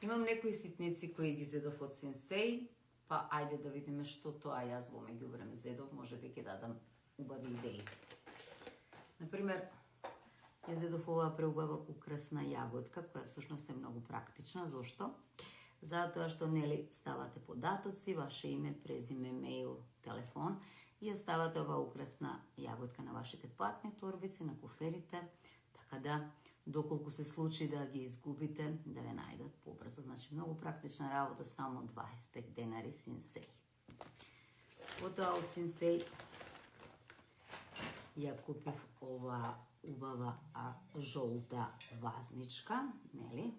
Имам некои ситници кои ги зедов од Сенсеј, па ајде да видиме што тоа јас во меѓувреме зедов, можеби ќе дадам убави идеи. Например, ја зедов оваа преубава украсна јаготка, која всушност е многу практична. Зошто? Затоа што нели ставате податоци, ваше име, презиме, мејл, телефон и ја ставате оваа украсна јаготка на вашите патни торбици, на куферите, така да доколку се случи да ги изгубите, да ве најдат побрзо. Значи, многу практична работа, само 25 денари Сенсеј. Потоа од Сенсеј ја купив ова убава жолта вазничка, нели?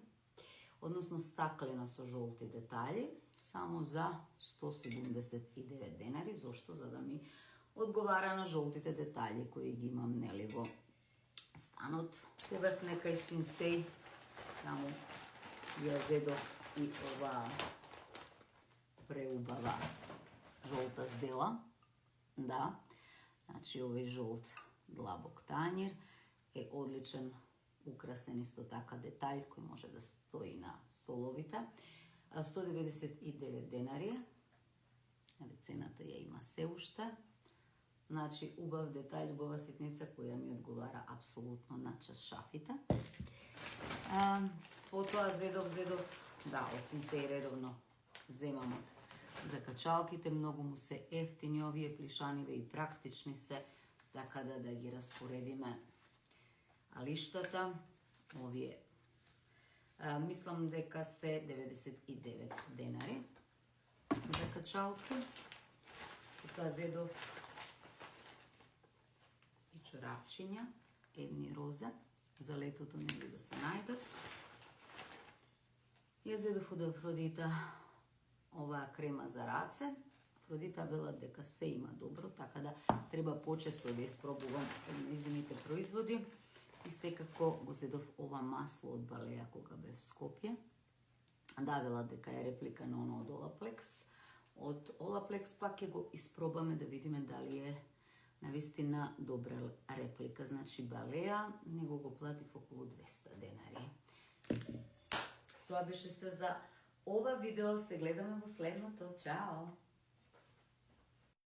Односно стаклена со жолти детали, само за 179 денари. Зошто? За да ми одговара на жолтите детали кои ги имам, нели, во станот. Тогаш некај Сенсеј, таму ја зедов и ова преубава жолта здела. Да, значи овој жолт длабок танјир е одличен, украсен исто така детаљ кој може да стои на столовите. 199 денари, цената ја има се уште. Значи, убав детаљ, убава ситница која ми одговара апсолутно на чаршафите. Потоа зедов, да, од Сенсеј редовно земам од закачалките, многу му се ефтини овие плишаниве и практични се, така да ги распоредиме алиштата. Овие, мислам дека се 99 денари закачалки. Потоа зедов и чорапчиња, едни розе, за летото нели да се најдат. Ја зедов од Афродита оваа крема за раце. Афродита вела дека се има добро, така да треба почесто да испробувам незините производи. И секако го зедов ова масло од Балеја кога бев в Скопје. Да, вела дека е реплика на оно од Олаплекс. Од Олаплекс пак ќе го испробаме да видиме дали е навистина добра реплика. Значи Балеја него го платив околу 200 денари. Тоа беше се за ова видео. Се гледаме во следното. Чао!